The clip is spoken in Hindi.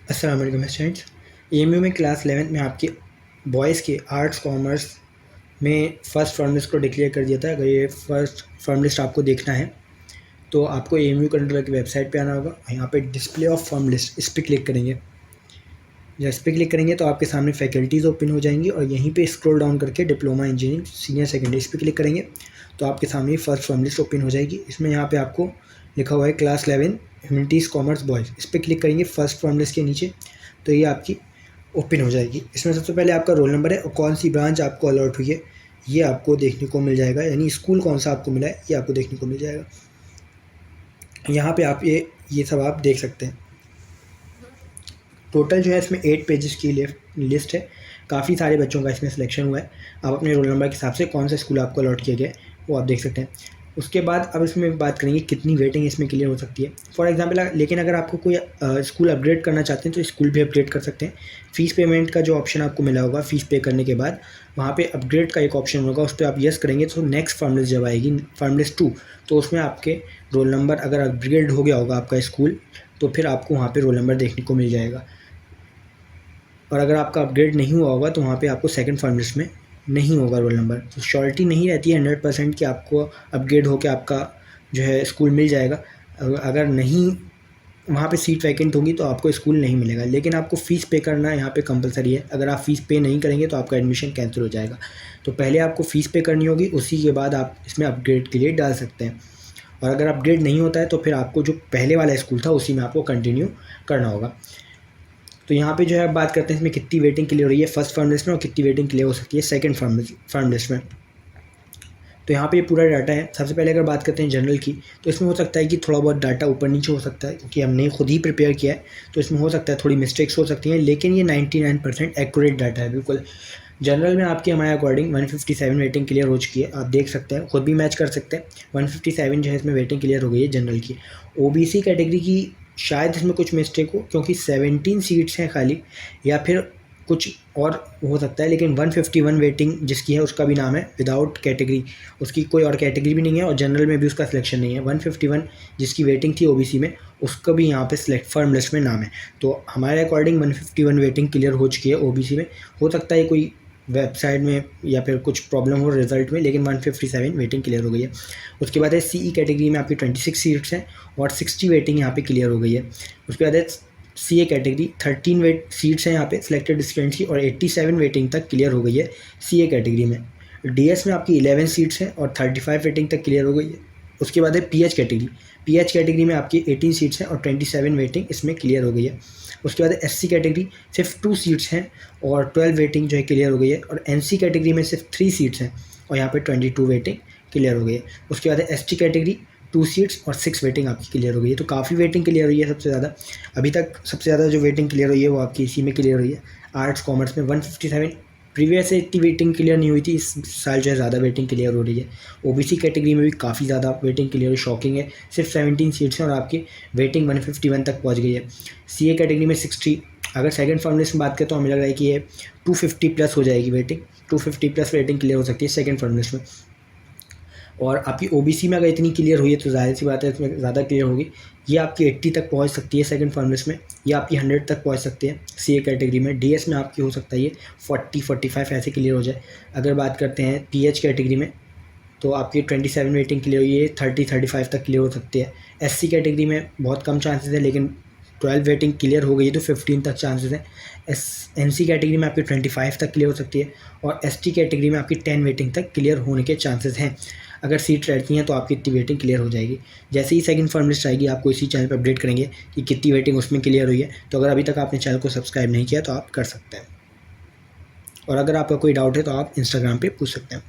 अस्सलाम वालेकुम स्टूडेंट्स। एएमयू में क्लास 11 में आपके बॉयज़ के आर्ट्स कॉमर्स में फ़र्स्ट फॉर्म लिस्ट को डिक्लेयर कर दिया था। अगर ये फर्स्ट फॉर्म लिस्ट आपको देखना है तो आपको एएमयू कंट्रोलर की वेबसाइट पे आना होगा। यहाँ पे डिस्प्ले ऑफ फॉर्म लिस्ट इस पर क्लिक करेंगे। जब इस पर क्लिक करेंगे तो आपके सामने फैकल्टीज़ ओपन हो जाएंगी और यहीं पे स्क्रॉल डाउन करके डिप्लोमा इंजीनियरिंग सीनियर सेकेंडरी इस पर क्लिक करेंगे तो आपके सामने फर्स्ट फॉर्म लिस्ट ओपन हो जाएगी। इसमें यहाँ पे आपको लिखा हुआ है क्लास 11 ह्यूमैनिटीज़ कॉमर्स बॉयज़। इस पर क्लिक करेंगे फर्स्ट फॉर्म लिस्ट के नीचे तो ये आपकी ओपन हो जाएगी। इसमें सबसे पहले आपका रोल नंबर है और कौन सी ब्रांच आपको अलॉट हुई है ये आपको देखने को मिल जाएगा, यानी स्कूल कौन सा आपको मिला है ये आपको देखने को मिल जाएगा। यहाँ पे आप ये सब आप देख सकते हैं। टोटल जो है इसमें 8 पेजेस की लिस्ट है। काफ़ी सारे बच्चों का इसमें सिलेक्शन हुआ है। आप अपने रोल नंबर के हिसाब से कौन सा स्कूल आपको अलॉट किया गया है वो आप देख सकते हैं। उसके बाद अब इसमें बात करेंगे कितनी वेटिंग इसमें क्लियर हो सकती है। फॉर एग्जांपल लेकिन अगर आपको कोई स्कूल अपग्रेड करना चाहते हैं तो स्कूल भी अपग्रेड कर सकते हैं। फ़ीस पेमेंट का जो ऑप्शन आपको मिला होगा फ़ीस पे करने के बाद वहाँ पे अपग्रेड का एक ऑप्शन होगा, उस पर आप येस करेंगे तो नेक्स्ट फॉर्म लिस्ट जब आएगी फॉर्म लिस्ट 2 तो उसमें आपके रोल नंबर अगर अपग्रेड हो गया होगा आपका स्कूल तो फिर आपको वहाँ पर रोल नंबर देखने को मिल जाएगा। और अगर आपका अपग्रेड नहीं हुआ होगा तो वहाँ पे आपको सेकंड फॉर्म लिस्ट में नहीं होगा रोल नंबर। तो श्योरिटी नहीं रहती है 100% कि आपको अपग्रेड होकर आपका जो है स्कूल मिल जाएगा। अगर नहीं वहाँ पे सीट वैकेंट होगी तो आपको स्कूल नहीं मिलेगा, लेकिन आपको फ़ीस पे करना यहाँ पे कंपलसरी है। अगर आप फ़ीस पे नहीं करेंगे तो आपका एडमिशन कैंसिल हो जाएगा। तो पहले आपको फ़ीस पे करनी होगी, उसी के बाद आप इसमें अपग्रेड के लिए डाल सकते हैं। और अगर अपग्रेड नहीं होता है तो फिर आपको जो पहले वाला स्कूल था उसी में आपको कंटिन्यू करना होगा। तो यहाँ पे जो है बात करते हैं इसमें कितनी वेटिंग क्लियर हो रही है फर्स्ट फॉर्म लिस्ट में और कितनी वेटिंग क्लियर हो सकती है सेकंड फॉर्म लिस्ट में। तो यहाँ पे ये पूरा डाटा है। सबसे पहले अगर बात करते हैं जनरल की तो इसमें हो सकता है कि थोड़ा बहुत डाटा ऊपर नीचे हो सकता है क्योंकि हमने खुद ही प्रिपेयर किया है, तो इसमें हो सकता है थोड़ी मिस्टेक्स हो सकती हैं, लेकिन ये 99% एक्यूरेट डाटा है बिल्कुल। जनरल में आपकी हमारे अकॉर्डिंग 157 वेटिंग क्लियर हो चुकी है, आप देख सकते हैं, खुद भी मैच कर सकते हैं। 157 जो है इसमें वेटिंग क्लियर हो गई है जनरल की। ओबीसी कैटेगरी की शायद इसमें कुछ मिस्टेक हो क्योंकि 17 सीट्स हैं खाली, या फिर कुछ और हो सकता है, लेकिन 151 वेटिंग जिसकी है उसका भी नाम है विदाउट कैटेगरी, उसकी कोई और कैटेगरी भी नहीं है और जनरल में भी उसका सिलेक्शन नहीं है। 151 जिसकी वेटिंग थी ओबीसी में उसका भी यहाँ पे सिलेक्ट फॉर्म लिस्ट में नाम है। तो हमारे अकॉर्डिंग 151 वेटिंग क्लियर हो चुकी है ओबीसी में। हो सकता है कोई वेबसाइट में या फिर कुछ प्रॉब्लम हो रिजल्ट में, लेकिन 157 वेटिंग क्लियर हो गई है। उसके बाद है सीई कैटेगरी में आपकी 26 सीट्स हैं और 60 वेटिंग यहाँ पे क्लियर हो गई है। उसके बाद है सीए कैटेगरी 13 सीट्स हैं यहाँ पे सिलेक्टेड स्टूडेंट्स की और 87 वेटिंग तक क्लियर हो गई है सीए कैटेगरी में। डीएस में आपकी 11 सीट्स हैं और 35 वेटिंग तक क्लियर हो गई है। उसके बाद है पीएच कैटेगरी में आपकी 18 सीट्स हैं और 27 वेटिंग इसमें क्लियर हो गई है। उसके बाद एससी कैटेगरी सिर्फ 2 सीट्स हैं और 12 वेटिंग जो है क्लियर हो गई है। और एनसी कैटेगरी में सिर्फ 3 सीट्स हैं और यहाँ पे 22 वेटिंग क्लियर हो गई है। उसके बाद एसटी कैटेगरी 2 सीट्स और 6 वेटिंग आपकी क्लियर हो गई है। तो काफ़ी वेटिंग क्लियर हुई है सबसे ज़्यादा। अभी तक सबसे ज़्यादा जो वेटिंग क्लियर हुई है वो आपकी इसी में क्लियर हुई है, आर्ट्स कॉमर्स में 157। प्रीवियस से इतनी वेटिंग क्लियर नहीं हुई थी, इस साल जो है ज़्यादा वेटिंग क्लियर हो रही है। ओबीसी कैटेगरी में भी काफ़ी ज़्यादा वेटिंग क्लियर, शॉकिंग है। सिर्फ 17 सीट्स हैं और आपकी वेटिंग 151 तक पहुंच गई है। सीए कैटेगरी में 60। अगर सेकंड फॉर्म लिस्ट में बात करें तो हमें लग रहा है कि ये 250 प्लस हो जाएगी वेटिंग, 250 प्लस वेटिंग क्लियर हो सकती है सेकंड फॉर्म लिस्ट में। और आपकी ओबीसी में अगर इतनी क्लियर हुई है तो जाहिर सी बात है इसमें ज़्यादा क्लियर होगी। ये आपकी 80 तक पहुंच सकती है सेकंड फॉर्म लिस्ट में, ये आपकी 100 तक पहुंच सकती है सीए कैटेगरी में। डीएस में आपकी हो सकता है ये 40-45 ऐसे क्लियर हो जाए। अगर बात करते हैं पीएच कैटेगरी में तो आपकी 27 वेटिंग क्लियर हुई है, 30-35 तक क्लियर हो सकती है। एससी कैटेगरी में बहुत कम चांसेस है, लेकिन 12 वेटिंग क्लियर हो गई है तो 15 तक चांसेस हैं। एनसी कैटेगरी में आपकी 25 तक क्लियर हो सकती है और एसटी कैटेगरी में आपकी 10 वेटिंग तक क्लियर होने के चांसेस हैं। अगर सीट रहती हैं तो आपकी इतनी वेटिंग क्लियर हो जाएगी। जैसे ही सेकंड फॉर्म लिस्ट आएगी आपको इसी चैनल पर अपडेट करेंगे कि कितनी वेटिंग उसमें क्लियर हुई है। तो अगर अभी तक आपने चैनल को सब्सक्राइब नहीं किया तो आप कर सकते हैं, और अगर आपका कोई डाउट है तो आप इंस्टाग्राम पर पूछ सकते हैं।